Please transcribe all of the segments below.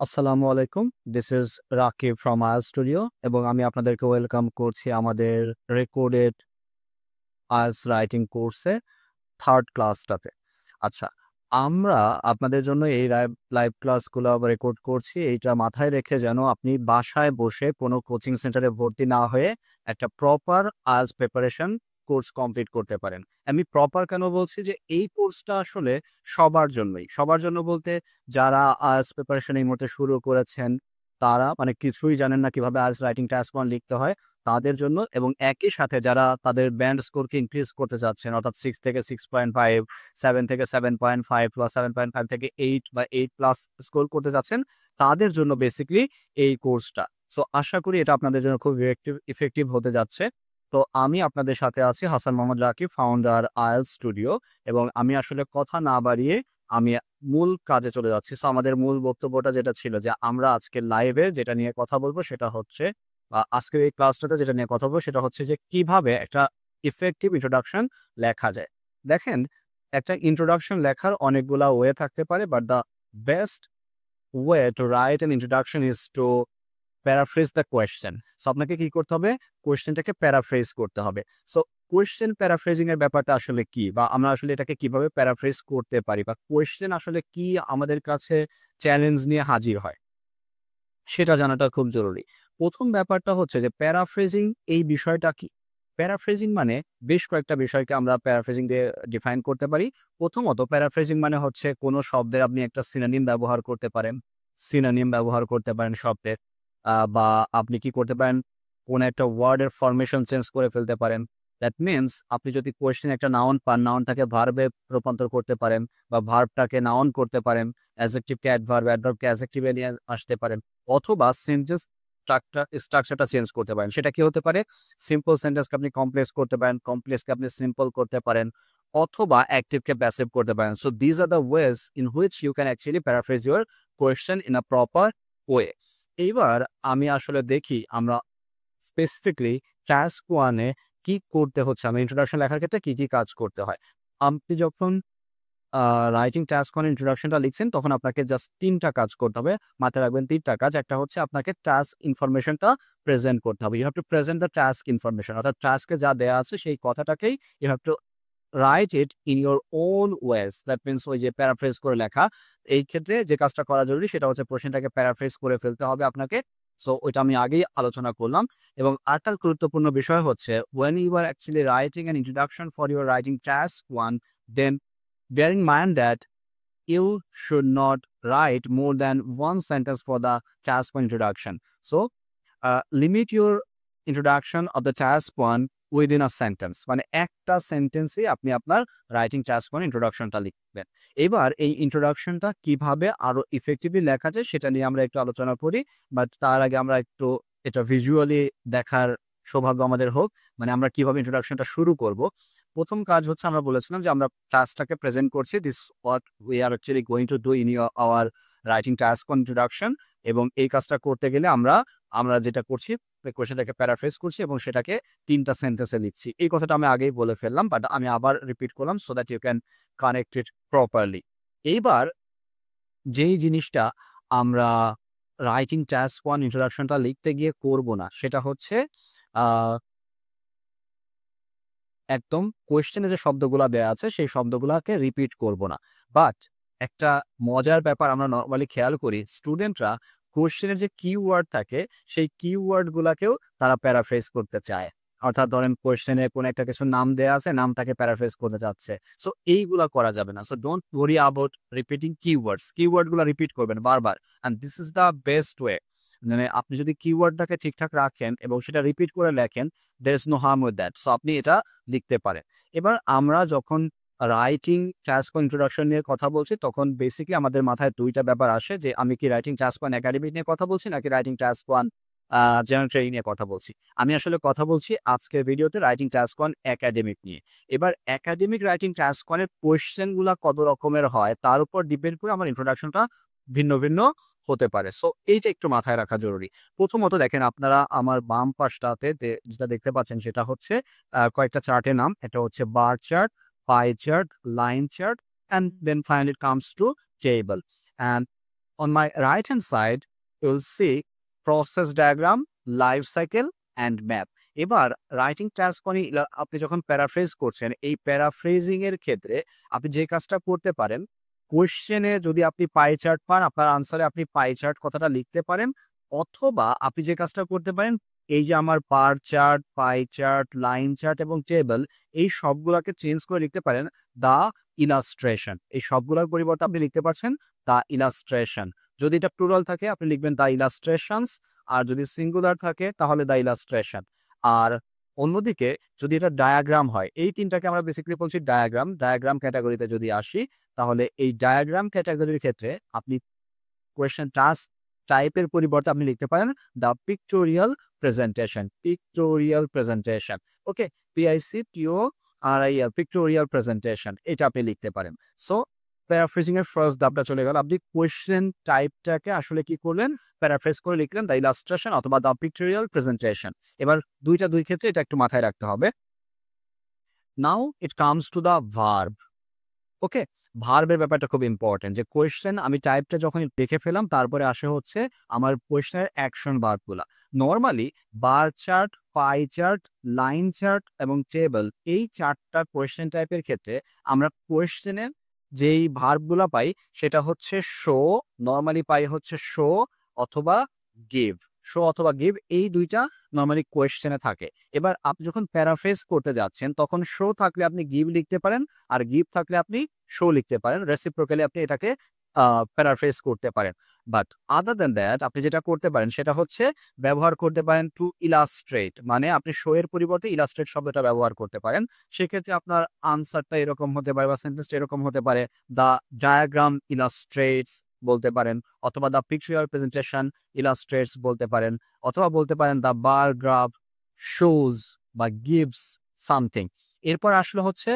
আসসালামু আলাইকুম। This is Rakib from আয়াস স্টুডিও এবং আমি আপনাদেরকে ওয়েলকাম করছি আমাদের রেকর্ডেড আয়াস রাইটিং কোর্সে 3rd ক্লাসটাতে। আচ্ছা, আমরা আপনাদের জন্য এই লাইভ ক্লাসগুলো রেকর্ড করছি এইটা মাথায় রেখে যেন আপনি বাসায় বসে কোনো কোচিং সেন্টারে ভর্তি না হয়ে একটা প্রপার আয়াস প্রিপারেশন কোর্স কমপ্লিট করতে পারেন। আমি প্রপার কেন বলছি যে এই কোর্সটা আসলে সবার জন্যই। সবার জন্য বলতে যারা আয়াস প্রিপারেশন এই মুহূর্তে শুরু করেছেন, তারা মানে কিছুই জানেন না কিভাবে আয়াস রাইটিং টাস্ক 1 লিখতে হয় তাদের জন্য এবং একই সাথে যারা তাদের ব্যান্ড স্কোরকে ইনক্রিজ করতে চাচ্ছেন অর্থাৎ 6 থেকে 6.5, 7 থেকে 7.5 প্লাস 7.5 থেকে 8 বা 8 প্লাস স্কোর করতে চাচ্ছেন, তাদের জন্য বেসিক্যালি এই কোর্সটা। সো আশা করি এটা আপনাদের জন্য খুব ইফেক্টিভ হতে যাচ্ছে। তো আমি আপনাদের সাথে আছি Hasan Mohammad Rakib, founder IELTS studio এবং আমি আসলে কথা না বাড়িয়ে আমি মূল কাজে চলে যাচ্ছি। সো আমাদের মূল বক্তব্যটা যেটা ছিল যে আমরা আজকে লাইভে যেটা নিয়ে কথা বলবো সেটা হচ্ছে আজকের এই ক্লাসটাতে যেটা নিয়ে কথা বলবো সেটা হচ্ছে যে কিভাবে একটা ইফেক্টিভ ইন্ট্রোডাকশন লেখা যায়। দেখেন, একটা ইন্ট্রোডাকশন লেখার অনেকগুলা ওয়ে থাকতে পারে, but the best way to write an introduction is to paraphrase the question. So আপনাকে কি করতে হবে? কোয়েশ্চেনটাকে প্যারাফ্রেজ করতে হবে। সো কোয়েশ্চেন প্যারাফ্রেজিং এর ব্যাপারটা আসলে কি? বা আমরা আসলে এটাকে কিভাবে প্যারাফ্রেজ করতে পারি? বা কোয়েশ্চেন আসলে কি আমাদের কাছে চ্যালেঞ্জ নিয়ে হাজির হয়? সেটা জানাটা খুব জরুরি। ১ম ব্যাপারটা হচ্ছে যে প্যারাফ্রেজিং এই বিষয়টা কি? প্যারাফ্রেজিং মানে বেশ কয়েকটা বিষয়কে আমরা প্যারাফ্রেজিং দিয়ে ডিফাইন করতে পারি। প্রথমত প্যারাফ্রেজিং মানে হচ্ছে কোনো শব্দের আপনি একটা সিনোনিম ব্যবহার করতে পারেন। সিনোনিম ব্যবহার করতে পারেন শব্দের। বা আপনি কি করতে পারেন? কোনো একটা ওয়ার্ডের ফরমেশন চেঞ্জ করে ফেলতে পারেন। দ্যাট মিনস আপনি যদি কোয়েশ্চেন একটা নাউন পান, নাউনটাকে ভার্বে রূপান্তর করতে পারেন বা ভার্বটাকে নাউন করতে পারেন। অ্যাডজেক্টিভকে অ্যাডভার্ব, অ্যাডভার্বকে অ্যাডজেক্টিভে নিয়ে আসতে পারেন। অথবা সেন্টেন্স স্ট্রাকচারটা চেঞ্জ করতে পারেন। সেটা কি হতে পারে? সিম্পল সেন্টেন্সকে আপনি কমপ্লেক্স করতে পারেন, কমপ্লেক্সকে আপনি সিম্পল করতে পারেন, অথবা অ্যাক্টিভকে প্যাসিভ করতে পারেন। So this are the ways in which you can actually paraphrase your question in a proper way. এইবার আমি আসলে দেখি আমরা স্পেসিফিকলি টাস্ক 1 এ কি করতে হচ্ছে, আমি ইন্ট্রোডাকশন লেখার ক্ষেত্রে কি কাজ করতে হয়। আপনি যখন রাইটিং টাস্ক অন ইন্ট্রোডাকশনটা লিখছেন তখন আপনাকে জাস্ট ৩ টা কাজ করতে হবে। মাথায় রাখবেন ৩ টা কাজ। একটা হচ্ছে আপনাকে টাস্ক ইনফরমেশনটা প্রেজেন্ট করতে হবে। You have to present the task information. অর্থাৎ টাস্কে যা দেয়া আছে সেই কথাটাকেই you have to write it in your own ways. That means ওই যে প্যারাফ্রেজ করে লেখা। এই ক্ষেত্রে যে কাজটা করা জরুরি সেটা হচ্ছে পোরশনটাকে প্যারাফ্রেজ করে ফেলতে হবে আপনাকে। সো ওইটা আমি আগেই আলোচনা করলাম। এবং আরেকটা গুরুত্বপূর্ণ বিষয় হচ্ছে when you are actually writing an introduction for your writing task 1, then bear in mind that you should not write more than one sentence for the task 1 introduction. So, limit your introduction of the task 1 within a sentence. মানে একটা সেন্টেন্সে আপনি আপনার writing task 1 ইন্ট্রোডাকশনটা লিখবেন। এবার এই ইন্ট্রোডাকশনটা কিভাবে আরো ইফেক্টিভলি লেখা যায় সেটা নিয়ে আমরা একটু আলোচনা করি। বাট তার আগে আমরা একটু এটা ভিজুয়ালি দেখার সৌভাগ্য আমাদের হোক। মানে আমরা কিভাবে ইন্ট্রোডাকশনটা শুরু করব। ১ম কাজ হচ্ছে আমরা বলেছিলাম যে আমরা টাস্কটাকে প্রেজেন্ট করছি। This what we are actually going to do in our writing task on introduction. এবং এই কাজটা করতে গেলে আমরা যেটা করছি কোয়েশ্চেনটাকে প্যারাফ্রেজ করছি এবং সেটাকে ৩ টা সেন্টেন্সে লিখছি। এই কথাটা আমি আগেই বলে ফেললাম, বাট আমি আবার রিপিট করলাম so that you can connect it properly. এইবার যেই জিনিসটা আমরা রাইটিং টাস্ক 1 ইন্ট্রোডাকশনটা লিখতে গিয়ে করব না, সেটা হচ্ছে আ একদম কোয়েশ্চেনে যে শব্দগুলা দেয়া আছে সেই শব্দগুলাকে রিপিট করব না। বাট একটা মজার ব্যাপার আমরা নরমালি খেয়াল করি, স্টুডেন্টরা কোয়েশ্চেনের যে কিওয়ার্ড থাকে সেই কিওয়ার্ড গুলাকেও তারা প্যারাফ্রেজ করতে চায়। অর্থাৎ ধরেন কোয়েশ্চেনে কোনো একটা কিছুর নাম দেয়া আছে, নামটাকে প্যারাফ্রেজ করতে চাচ্ছে। সো এইগুলা করা যাবে না। So don't worry about repeating keywords. Keyword গুলা রিপিট করবেন বারবার। And this is the best way. মানে আপনি যদি কিওয়ার্ডটাকে ঠিকঠাক রাখেন এবং সেটা রিপিট করে লেখেন, there is no harm with that. So আপনি এটা লিখতে পারেন। এবার আমরা যখন রাইটিং টাস্ক অন ইন্ট্রোডাকশন নিয়ে কথা বলছি তখন বেসিক্যালি আমাদের মাথায় ২ টা ব্যাপার আসে যে আমি কি রাইটিং টাস্ক 1 একাডেমিক নিয়ে কথা বলছি নাকি রাইটিং টাস্ক 1 জেনারেল ট্রেনিং নিয়ে কথা বলছি। আমি আসলে কথা বলছি আজকের ভিডিওতে রাইটিং টাস্ক 1 একাডেমিক নিয়ে। এবার একাডেমিক রাইটিং টাস্ক 1 এর কোয়েশ্চেন গুলা কত রকমের হয় তার উপর ডিপেন্ড করে আমার ইন্ট্রোডাকশনটা ভিন্ন হতে পারে। সো এইটা একটু মাথায় রাখা জরুরি। প্রথমত দেখেন, আপনারা আমার বাম পাশটাতে যেটা দেখতে পাচ্ছেন সেটা হচ্ছে কয়েকটা চার্টের নাম। এটা হচ্ছে bar chart, pie chart, line chart, and then finally it comes to table. And on my right hand side you'll see process diagram, life cycle and map. এবার রাইটিং টাস্ক মানে আপনি যখন প্যারাফ্রেজ করছেন, এই প্যারাফ্রেজিং এর ক্ষেত্রে আপনি যে কাজটা করতে পারেন, কোয়েশ্চেনে যদি আপনি পাই চার্ট পান, আপনার আনসারে আপনি পাই চার্ট কথাটা লিখতে পারেন, অথবা আপনি যে কাজটা করতে পারেন, এই যে আমার বার chart, pie chart, line chart এবং টেবল, এই সবগুলোকে চেঞ্জ করে লিখতে পারেন দা ইলাস্ট্রেশন। এই সবগুলোর পরিবর্তে আপনি লিখতে পারছেন দা ইলাস্ট্রেশন। যদি এটা প্লুরাল থাকে আপনি লিখবেন দা ইলাস্ট্রেশনস, আর যদি সিঙ্গুলার থাকে তাহলে দা ইলাস্ট্রেশন। আর অন্যদিকে যদি এটা ডায়াগ্রাম হয়, এই তিনটাকে আমরা বেসিক্যালি বলছি ডায়াগ্রাম। ডায়াগ্রাম ক্যাটাগরিতে যদি আসি, তাহলে এই ডায়াগ্রাম ক্যাটাগরির ক্ষেত্রে আপনি কোয়েশ্চেন টাস্ক টাইপের পরিবর্তে আপনি লিখতে পারেন the pictorial presentation. Pictorial presentation, okay, PICTORIAL, pictorial presentation, এটা আপনি লিখতে পারেন। সো প্যারাফ্রেজিং এর ফার্স্ট ধাপটা চলে গেল। আপনি কোয়েশ্চেন টাইপটাকে আসলে কি করলেন, প্যারাফ্রেজ করে লিখলেন দ্য ইলাস্ট্রেশন অথবা দ্য পিক্টোরিয়াল প্রেজেন্টেশন। এবার দুই ক্ষেত্রে এটা একটু মাথায় রাখতে হবে। Now it comes to the verb. Okay, ভার্বের ব্যাপারটা খুব ইম্পর্টেন্ট, যে কোয়েশ্চেন আমি টাইপটা যখন দেখে ফেলাম, তারপরে আসে হচ্ছে আমার কোয়েশ্চেনের অ্যাকশন ভার্বগুলা। Normally bar chart, pie chart, line chart এবং টেবল, এই চারটা কোয়েশ্চেন টাইপের ক্ষেত্রে আমরা কোয়েশ্চেনের যেই ভার্বগুলা পাই সেটা হচ্ছে শো, নর্মালি পাই হচ্ছে শো অথবা গিভ। শো অথবা গিভ, এই দুইটা নর্মালি কোয়েশ্চেনে থাকে। এবার আপনি যখন প্যারাফ্রেজ করতে যাচ্ছেন, তখন শো থাকলে আপনি গিভ লিখতে পারেন, আর গিভ থাকলে আপনি শো লিখতে পারেন। রেসিপ্রোকালি আপনি এটাকে প্যারাফ্রেজ করতে পারেন। বাট আদার দ্যান দ্যাট আপনি যেটা করতে পারেন সেটা হচ্ছে ব্যবহার করতে পারেন টু ইলাস্ট্রেট, মানে আপনি শো এর পরিবর্তে ইলাস্ট্রেট শব্দটা ব্যবহার করতে পারেন। সেক্ষেত্রে আপনার আনসারটা এরকম হতে পারে বা সেন্টেন্সটা এরকম হতে পারে, দ্য ডায়াগ্রাম ইলাস্ট্রেটস বলতে পারেন, অথবা দ্য পিকচার প্রেজেন্টেশন ইলাস্ট্রেটস বলতে পারেন, অথবা বলতে পারেন দ্য বার গ্রাফ শোজ বা গিভস সামথিং। এরপর আসলে হচ্ছে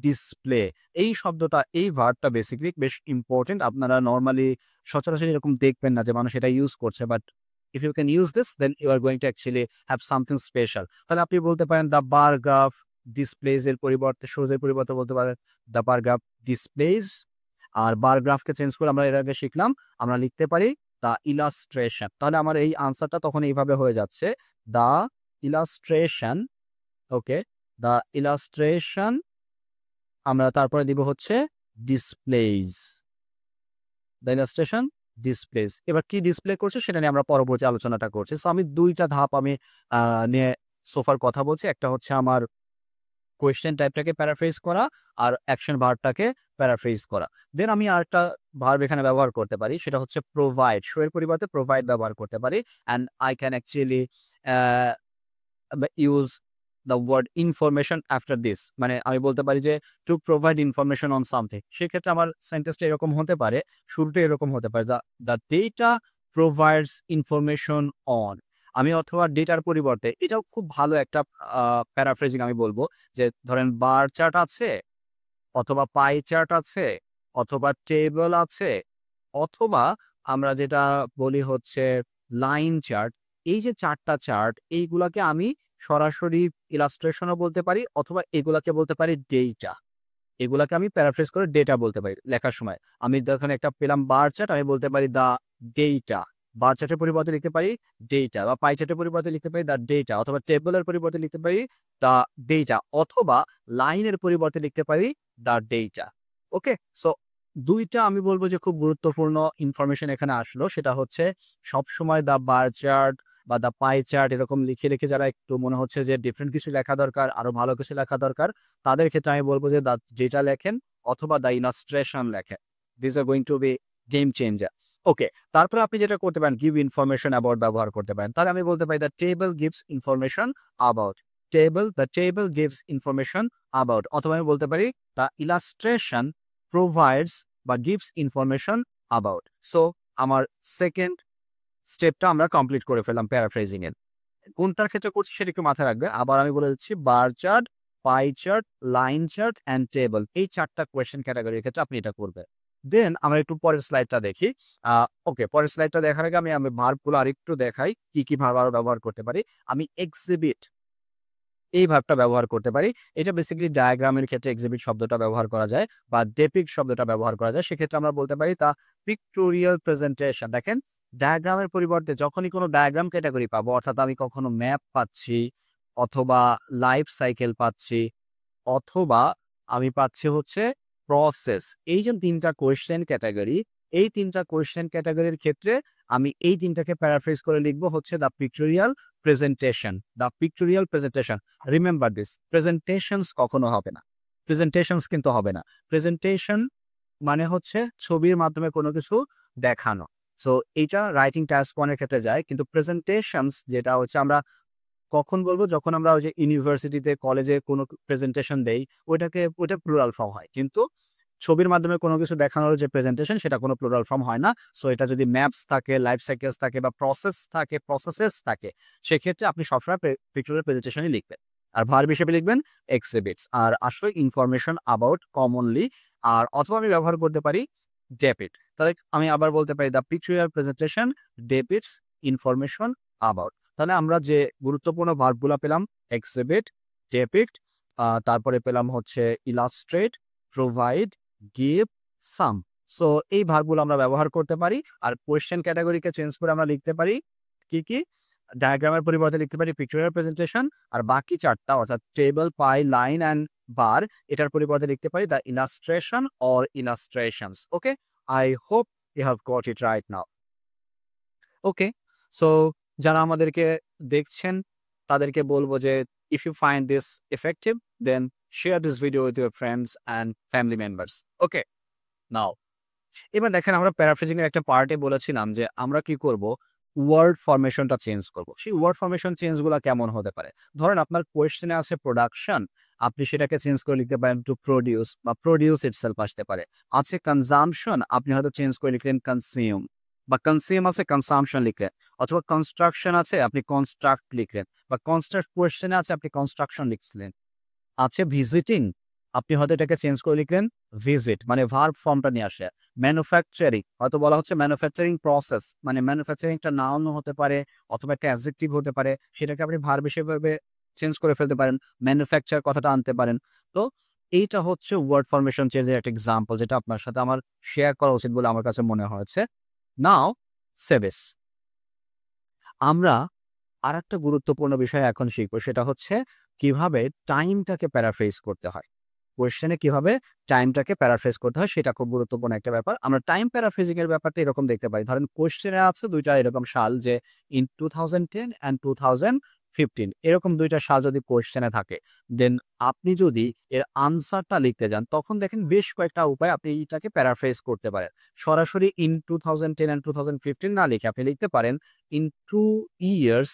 ডিসপ্লে। এই শব্দটা, এই ভার্বটা বেসিক্যালি বেশ ইম্পর্টেন্ট। আপনারা নর্মালি সচরাচর এরকম দেখবেন না যে মানুষ এটা ইউজ করছে, but if you can use this then you are going to actually have something special. তাহলে আপনি বলতে পারেন দ্য বার গ্রাফ ডিসপ্লেজ এর পরিবর্তে, শোজ এর পরিবর্তে বলতে পারেন দ্য বার গ্রাফ ডিসপ্লেজ। আর বার গ্রাফকে চেঞ্জ করে আমরা এর আগে শিখলাম, আমরা লিখতে পারি দ্য ইলাস্ট্রেশন। তাহলে আমার এই আনসারটা তখন এইভাবে হয়ে যাচ্ছে the illustration. Okay, the illustration, আমরা তারপরে দিব হচ্ছে ডিসপ্লেজ, দ্য ইলাস্ট্রেশন ডিসপ্লেজ। এবার কি ডিসপ্লে করছে সেটা নিয়ে আমরা পরবর্তী আলোচনাটা করছি। সো আমি দুইটা ধাপ আমি নিয়ে সোফার কথা বলছি। একটা হচ্ছে আমার কোয়েশ্চেন টাইপটাকে প্যারাফ্রেজ করা, আর অ্যাকশন ভার্বটাকে প্যারাফ্রেজ করা। দেন আমি আরেকটা ভার্ব এখানে ব্যবহার করতে পারি, সেটা হচ্ছে প্রোভাইড। শো এর পরিবর্তে প্রোভাইড ব্যবহার করতে পারি, and I can actually use the word information after this. মানে আমি বলতে পারি যে to provide information on something. সেক্ষেত্রে আমার সেন্টেন্সটা এরকম হতে পারে, শুরুটা এরকম হতে পারে, the data provides information on. আমি অথবা ডেটার পরিবর্তে, এটাও খুব ভালো একটা প্যারাফ্রেজিং আমি বলবো, যে ধরেন বার চার্ট আছে, অথবা পাই চার্ট আছে, অথবা টেবল আছে, অথবা আমরা যেটা বলি হচ্ছে লাইন চার্ট। এই যে চারটা চার্ট, এইগুলাকে আমি সরাসরি ইলাস্ট্রেশনও বলতে পারি, অথবা এগুলাকে বলতে পারি ডেটা। এগুলাকে আমি প্যারাফ্রেজ করে ডেটা বলতে পারি লেখার সময়। আমি যখন একটা পেলাম বার চার্ট, আমি বলতে পারি দ্য ডেটা। বার চার্টের পরিবর্তে লিখতে পারি ডেটা, বা পাই চার্টের পরিবর্তে লিখতে পারি দ্য ডেটা, অথবা টেবলের পরিবর্তে লিখতে পারি দ্য ডেটা, অথবা লাইনের পরিবর্তে লিখতে পারি দ্য ডেটা। ওকে, সো দুইটা আমি বলবো যে খুব গুরুত্বপূর্ণ ইনফরমেশন এখানে আসলো। সেটা হচ্ছে সবসময় দ্য বার চার্ট বা দ্য পাই চার্ট এরকম লিখে লিখে যারা একটু মনে হচ্ছে যে ডিফারেন্ট কিছু লেখা দরকার, আরো ভালো কিছু লেখা দরকার, তাদের ক্ষেত্রে আমি বলবো যে দ্য ডেটা লেখেন অথবা দ্য ইলাস্ট্রেশন লেখেন। This are going to be game changer. Okay, তারপরে আপনি যেটা করতে পারেন, গিভ ইনফরমেশন অ্যাবাউট ব্যবহার করতে পারেন। তাহলে আমি বলতে পারি the table gives information about table, the table gives information about, অথবা আমি বলতে পারি দ্য ইলাস্ট্রেশন প্রোভাইডস বা গিভস ইনফরমেশন অ্যাবাউট। সো আমার সেকেন্ড স্টেপটা আমরা কমপ্লিট করে ফেললাম প্যারাফ্রেজিং এর। কোনটার ক্ষেত্রে করছি সেটা একটু মাথায় রাখবে। আবার আমি বলে দিচ্ছি, বার chart, pie chart, line chart and table, এই চারটা কোয়েশ্চেন ক্যাটাগরির ক্ষেত্রে আপনি এটা করবেন। দেন আমরা একটু পরের স্লাইডটা দেখি। ওকে, পরের স্লাইডটা দেখার আগে আমি ভার্বগুলো আরেকটু দেখাই, কি কি ভার্ব আরো ব্যবহার করতে পারি। আমি এক্সিবিট, এই ভার্বটা ব্যবহার করতে পারি। এটা বেসিক্যালি ডায়াগ্রামের ক্ষেত্রে এক্সিবিট শব্দটা ব্যবহার করা যায় বা ডেপিক্ট শব্দটা ব্যবহার করা যায়। সেক্ষেত্রে আমরা বলতে পারি দ্য পিক্টোরিয়াল প্রেজেন্টেশন। দেখেন ডায়াগ্রামের পরিবর্তে যখনই কোনো ডায়াগ্রাম ক্যাটেগরি পাবো, অর্থাৎ আমি কখনো ম্যাপ পাচ্ছি অথবা লাইফ সাইকেল পাচ্ছি অথবা আমি পাচ্ছি হচ্ছে প্রসেস। এই যে ৩ টা কোয়েশ্চেন ক্যাটেগরি, এই ৩ টা কোয়েশ্চেন ক্যাটেগরির ক্ষেত্রে আমি এই ৩ টাকে প্যারাফ্রেজ করে লিখবো হচ্ছে the pictorial presentation. The pictorial presentation. Remember this, presentations কখনো হবে না। প্রেজেন্টেশনস কিন্তু হবে না। প্রেজেন্টেশন মানে হচ্ছে ছবির মাধ্যমে কোনো কিছু দেখানো। সো এইটা রাইটিং টাস্ক 1 এর ক্ষেত্রে যায়। কিন্তু প্রেজেন্টেশনস যেটা হচ্ছে আমরা কখন বলবো? যখন আমরা ওই যে ইউনিভার্সিটিতে, কলেজে কোনো প্রেজেন্টেশন দেই, ওইটা প্লুরাল ফর্ম হয়। কিন্তু ছবির মাধ্যমে কোনো কিছু দেখানোর যে প্রেজেন্টেশন, সেটা কোনো প্লুরাল ফর্ম হয় না। সো এটা যদি ম্যাপস থাকে, লাইফ সাইকেলস থাকে বা প্রসেসেস থাকে, সেক্ষেত্রে আপনি সবসময় পিক্টোরিয়াল প্রেজেন্টেশনই লিখবেন। আর ভার্ব হিসেবে লিখবেন এক্সিবিটস। আর আসলে ইনফরমেশন অ্যাবাউট কমনলি, আর অথবা আমি ব্যবহার করতে পারি ডেপিট। তাহলে আমি আবার বলতে পারি the pictorial presentation depicts information about. তাহলে আমরা যে গুরুত্বপূর্ণ ভার্বগুলা পেলাম এক্সিবিট, ডেপিক্ট, তারপরে পেলাম হচ্ছে ইলাস্ট্রেট, প্রোভাইড, গিভ, সাম। সো এই ভার্বগুলো আমরা ব্যবহার করতে পারি। আর কোয়েশ্চেন ক্যাটাগরিকে চেঞ্জ করে আমরা লিখতে পারি কি? ডায়াগ্রামের পরিবর্তে লিখতে পারি পিক্টোরিয়াল প্রেজেন্টেশন। আর বাকি ৪ টা অর্থাৎ table, pie, line and bar, এটার পরিবর্তে লিখতে পারি the illustration or illustrations. Okay? I hope you have got it right now. Okay, so যারা আমাদেরকে দেখছেন তাদেরকে বলবো যে if you find this effective, then share this video with your friends and family members. Okay, now এবার দেখেন আমরা paraphrasing এর একটা পার্টে বলেছিলাম যে আমরা কি করব, ওয়ার্ড ফরমেশনটা চেঞ্জ করব। সেই ওয়ার্ড ফরমেশন চেঞ্জ গুলা কেমন হতে পারে? ধরেন আপনার কোয়েশ্চেনে আছে প্রোডাকশন, আপনি সেটাকে চেঞ্জ করে লিখতে পারেন টু প্রোডিউস বা প্রোডিউস ইটসেলফ আসতে পারে। আছে কনজাম্পশন, আপনি হয়তো চেঞ্জ করে লিখলেন কনজিউম, বা কনজিউম আছে কনসাম্পশন লিখলেন, অথবা কনস্ট্রাকশন আছে আপনি কনস্ট্রাক্ট লিখলেন, বা কনস্ট্রাক্ট কোয়েশ্চেনে আছে আপনি কনস্ট্রাকশন লিখছিলেন। আছে ভিজিটিং, আপনি হয়তো এটাকে চেঞ্জ করে লিখলেন ভিজিট, মানে ভার্ব ফর্মটা নিয়ে আসে। ম্যানুফ্যাকচারিং, হয়তো বলা হচ্ছে ম্যানুফ্যাকচারিং প্রসেস, মানে ম্যানুফ্যাকচারিং একটা নাউন হতে পারে অথবা একটা অ্যাডজেক্টিভ হতে পারে, সেটাকে আপনি ভার্ব হিসেবে চেঞ্জ করে ফেলতে পারেন, ম্যানুফ্যাকচার কথাটা আনতে পারেন। তো এইটা হচ্ছে ওয়ার্ড ফরমেশন চেঞ্জের একটা এক্সাম্পল, যেটা আপনার সাথে আমার শেয়ার করা উচিত বলে আমার কাছে মনে হয়েছে। নাও সেভিস, আমরা আরেকটা গুরুত্বপূর্ণ বিষয় এখন শিখবো, সেটা হচ্ছে কিভাবে টাইমটাকে প্যারাফ্রেজ করতে হয়। কোয়েশ্চেনে কিভাবে টাইমটাকে প্যারাফ্রেজ করতে হয়, সেটা খুব গুরুত্বপূর্ণ একটা ব্যাপার। আমরা টাইম প্যারাফ্রেজিং এর ব্যাপারটা এরকম দেখতে পারি। ধরেন কোয়েশ্চেনে আছে ২ টা এরকম সাল, যে ইন 2010 অ্যান্ড 2015, এরকম ২ টা সাল যদি কোয়েশ্চেনে থাকে, দেন আপনি যদি এর আনসারটা লিখতে যান, তখন দেখেন বেশ কয়েকটা উপায় আপনি এটাকে প্যারাফ্রেজ করতে পারেন। সরাসরি ইন 2010 অ্যান্ড 2015 না লিখে আপনি লিখতে পারেন ইন 2 ইয়ার্স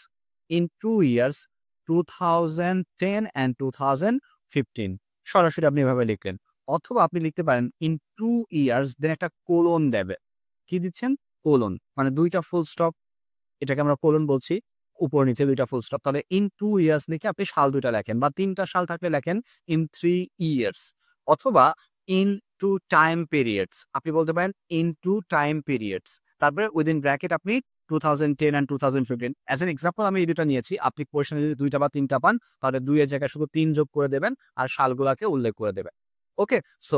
2010 অ্যান্ড 2015। সরাসরি আপনি এভাবে লিখলেন। অথবা আপনি লিখতে পারেন ইন 2 ইয়ার্স, দেন একটা কোলন দেবে। কি দিচ্ছেন? কোলন। মানে ২ টা ফুল স্টপ, এটাকে আমরা কোলন বলছি। উপর নিচে ২ টা ফুল স্টপ। তাহলে ইন 2 ইয়ার্স লিখে আপনি সাল ২ টা লেখেন, বা ৩ টা সাল থাকলে লেখেন ইন 3 ইয়ার্স। অথবা ইন 2 টাইম পিরিয়ডস, আপনি বলতে পারেন ইন 2 টাইম পিরিয়ডস। তারপরে উইদিন ব্র্যাকেট আপনি 2010 অ্যান্ড 2015। অ্যাজ এন এক্সাম্পল আমি এই ২ টা নিয়েছি। আপনি কোয়েশ্চেনে যদি ২ টা বা ৩ টা পান, তাহলে ২ এর জায়গায় শুধু ৩ যোগ করে দেবেন আর সালগুলাকে উল্লেখ করে দেবেন। ওকে? সো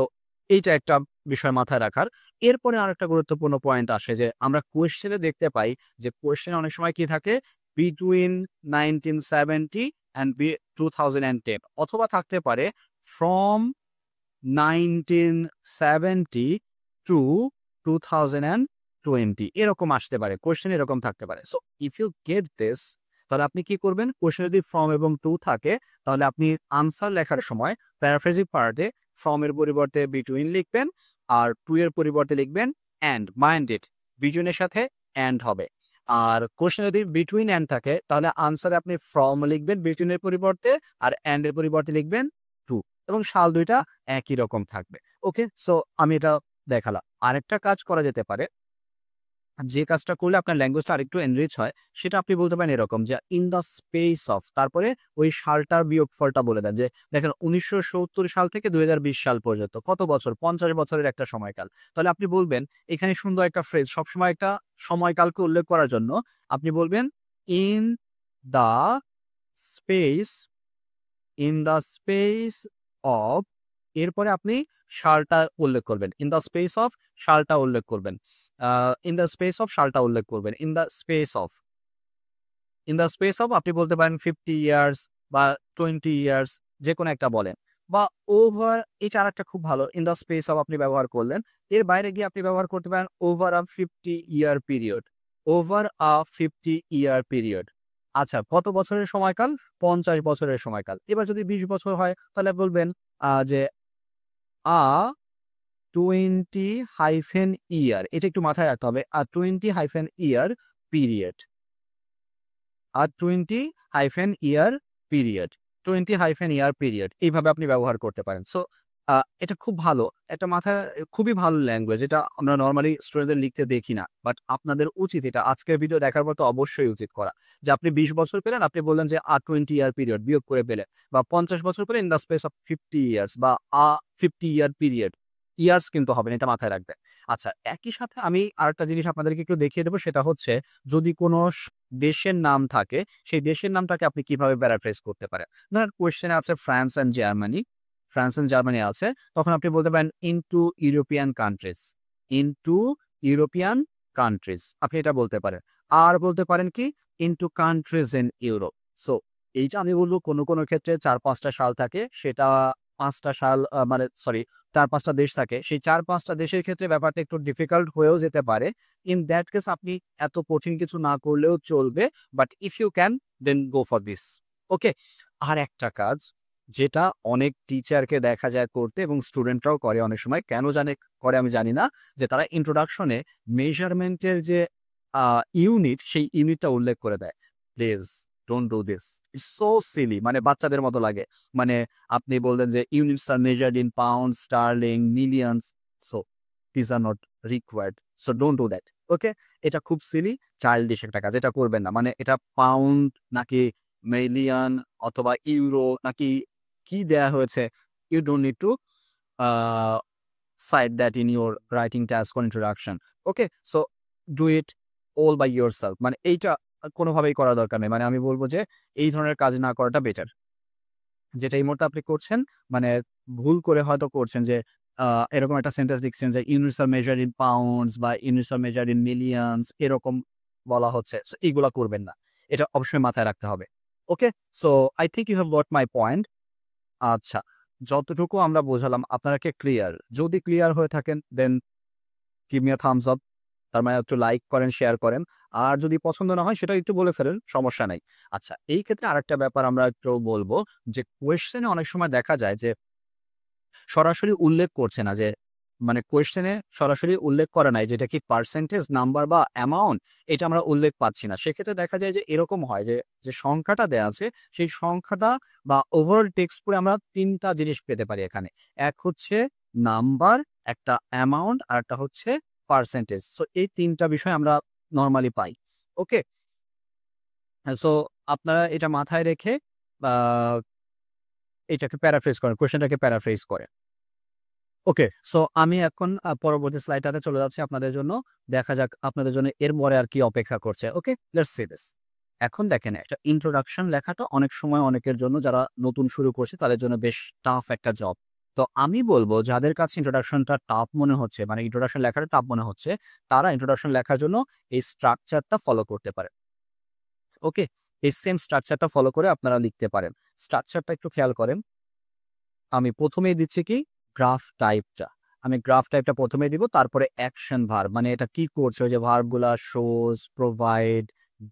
এইটা একটা বিষয় মাথায় রাখার। এরপরে আরেকটা গুরুত্বপূর্ণ পয়েন্ট আসে, যে আমরা কোয়েশ্চেনে দেখতে পাই যে কোয়েশ্চেনে অনেক সময় কি থাকে, বিটুইন 1970 অ্যান্ড 2010, অথবা থাকতে পারে ফ্রম 1970 টু 2020, এরকম আসতে পারে। কোয়েশ্চেন এরকম থাকতে পারে। So if you get this, তাহলে আপনি কি করবেন? কোয়েশ্চেন যদি ফ্রম এবং টু থাকে, তাহলে আপনি আনসার লেখার সময় প্যারাফ্রেজিং পার্টে ফ্রম এর পরিবর্তে বিটুইন লিখবেন, আর টু এর পরিবর্তে লিখবেন অ্যান্ড। মাইন্ড ইট, বিটুইন এর সাথে অ্যান্ড হবে। আর কোয়েশ্চেন যদি বিটুইন অ্যান্ড থাকে, তাহলে আনসারে আপনি ফ্রম লিখবেন বিটুইন এর পরিবর্তে, আর অ্যান্ড এর পরিবর্তে লিখবেন টু, এবং সাল ২ টা একই রকম থাকবে। ওকে? সো আমি এটা দেখালাম। আরেকটা কাজ করা যেতে পারে, যে কাজটা করলে আপনার ল্যাঙ্গুয়েজটা আরেকটু এনরিচ হয়, সেটা আপনি বলতে পারেন এরকম, যে ইন দ্য স্পেস অফ, তারপরে ওই সালটার বিয়োগফলটা বলে দেন। যে দেখেন ১৯৭০ সাল থেকে ২০২০ সাল পর্যন্ত কত বছর? ৫০ বছরের একটা সময়কাল। তাহলে আপনি বলবেন, এখানে সুন্দর একটা ফ্রেজ, সবসময় একটা সময়কালকে উল্লেখ করার জন্য আপনি বলবেন in the space in the space of, এরপরে আপনি সালটা উল্লেখ করবেন। ইন দ্য স্পেস অফ সালটা উল্লেখ করবেন। ইন দ্য স্পেস অফ সালটা উল্লেখ করবেন। In the space of, in the space of আপনি বলতে পারেন 50 ইয়ার্স বা 20 ইয়ার্স, যে কোনো একটা বলেন। বা ওভার, এটা আরেকটা খুব ভালো, ইন দ্য স্পেস অফ আপনি ব্যবহার করলেন। এর বাইরে গিয়ে আপনি ব্যবহার করতে পারেন ওভার আ 50 ইয়ার পিরিয়ড। ওভার আ 50 ইয়ার পিরিয়ড। আচ্ছা, কত বছরের সময়কাল? 50 বছরের সময়কাল। এবার যদি 20 বছর হয় তাহলে বলবেন যে আ 20 হাইফেন ইয়ার, এটা একটু মাথায় রাখতে হবে। 20 হাইফেন ইয়ার পিরিয়ড। 20 হাইফেন ইয়ার পিরিয়ড। 20 হাইফেন ইয়ার পিরিয়ড। এইভাবে আপনি ব্যবহার করতে পারেন। সো এটা খুব ভালো। একটা মাথায় খুবই ভালো ল্যাঙ্গুয়েজ। এটা আমরা নরমালি স্টুডেন্টদের লিখতে দেখি না। বাট আপনাদের উচিত এটা আজকের ভিডিও দেখার পর তো অবশ্যই উচিত করা। যে আপনি 20 বছর পেলেন, আপনি বললেন যে 20 ইয়ার পিরিয়ড বিয়োগ করে পেলেন। বা 50 বছর পেলেন in the space of 50 years বা 50 ইয়ার পিরিয়ড। ইয়ার্স কিন্তু হবে না, এটা মাথায় রাখবেন। আচ্ছা, একই সাথে আমি আরেকটা জিনিস আপনাদেরকে একটু দেখিয়ে দেব, সেটা হচ্ছে যদি কোনো দেশের নাম থাকে, সেই দেশের নামটাকে আপনি কিভাবে প্যারাফ্রেজ করতে পারেন। ধরেন কোয়েশ্চেনে আছে France and Germany, France and Germany আছে, তখন আপনি বলতে পারেন into European countries, into European countries, আপনি এটা বলতে পারেন। আর বলতে পারেন কি into countries in Europe. So এইটা আমি বলবো কোনো ক্ষেত্রে 4-5টা সাল থাকে, সেটা 5টা সাল মানে সরি 4-5টা দেশ থাকে, সেই 4-5টা দেশের ক্ষেত্রে ব্যাপারটা একটু ডিফিকাল্ট হয়েও যেতে পারে। ইন দ্যাট কেস আপনি এত কঠিন কিছু না করলেও চলবে, but if you can then go for this. Okay. আর একটা কাজ যেটা অনেক টিচারকে দেখা যায় করতে এবং স্টুডেন্টরাও করে অনেক সময়, কেন করে আমি জানি না, যে তারা ইন্ট্রোডাকশনে মেজারমেন্টের যে ইউনিট, সেই ইউনিটটা উল্লেখ করে দেয়। Please don't do this, it's so silly, মানে বাচ্চাদের মতো লাগে। মানে আপনি বললেন যে units are measured in pound, sterling, millions. So this are not required, so don't do that. Okay, এটা খুব সিলি, চাইল্ডিশ একটা কাজ, এটা করবেন না। মানে এটা পাউন্ড নাকি মিলিয়ন অথবা ইউরো নাকি কি দেয়া হয়েছে, you don't need to cite that in your writing task or introduction. Okay, so do it all by yourself. মানে এইটা কোনোভাবেই করা দরকার নেই। মানে আমি বলবো যে এই ধরনের কাজ না করাটা বেটার। যেটা এই মুহূর্তে আপনি করছেন, মানে ভুল করে হয়তো করছেন যে এরকম একটা সেন্টেন্স লিখছেন যে units are measured in pounds বা units are measured in millions, এরকম বলা হচ্ছে। সো এগুলা করবেন না। এটা অবশ্যই মাথায় রাখতে হবে। Okay? So I think you have got my point. আচ্ছা, যতটুকু আমরা বোঝালাম আপনারা কি ক্লিয়ার? যদি ক্লিয়ার হয়ে থাকেন then give me a thumbs up. তার মানে একটু লাইক করেন, শেয়ার করেন। আর যদি পছন্দ না হয় সেটা একটু বলে ফেলেন, সমস্যা নাই। আচ্ছা, এই ক্ষেত্রে আরেকটা ব্যাপার আমরা একটু বলব, যে কোয়েশ্চেনে অনেক সময় দেখা যায় যে সরাসরি উল্লেখ করছে না, যে মানে কোয়েশ্চেনে সরাসরি উল্লেখ করে নাই যেটা কি পার্সেন্টেজ, নাম্বার বা অ্যামাউন্ট, এটা আমরা উল্লেখ পাচ্ছি না। সেক্ষেত্রে দেখা যায় যে এরকম হয় যে, যে সংখ্যাটা দেয়া আছে সেই সংখ্যাটা বা ওভারঅল টেক্সট পড়ে আমরা ৩টা জিনিস পেতে পারি এখানে। এক হচ্ছে নাম্বার, একটা অ্যামাউন্ট আর একটা হচ্ছে পার্সেন্টেজ। সো এই ৩টা বিষয় আমরা নরমালি পাই। ওকে? সো আপনারা এটা মাথায় রেখে আ এটাকে প্যারাফ্রেজ করেন, কোয়েশ্চেনটাকে প্যারাফ্রেজ করেন। ওকে, সো আমি এখন পরবর্তী স্লাইডটাতে চলে যাচ্ছি আপনাদের জন্য। দেখা যাক আপনাদের জন্য এরপরে আর কি অপেক্ষা করছে। ওকে? Let's see this. এখন দেখেন, একটা ইন্ট্রোডাকশন লেখাটা অনেক সময় অনেকের জন্য, যারা নতুন শুরু করছে তাদের জন্য বেশ টাফ একটা জব। তো আমি বলব যাদের কাছে ইন্ট্রোডাকশনটা টাফ মনে হচ্ছে, মানে ইন্ট্রোডাকশন লেখাটা টাফ মনে হচ্ছে, তারা ইন্ট্রোডাকশন লেখার জন্য এই স্ট্রাকচারটা ফলো করতে পারে। ওকে? এই সেম স্ট্রাকচারটা ফলো করে আপনারা লিখতে পারেন। স্ট্রাকচারটা একটু খেয়াল করেন। আমি ১ম এই দিচ্ছি কি গ্রাফ টাইপটা। আমি গ্রাফ টাইপটা ১ম এ দিব, তারপরে অ্যাকশন ভার্ব, মানে এটা কি করছে, ওই যে ভার্বগুলা শোজ, প্রোভাইড,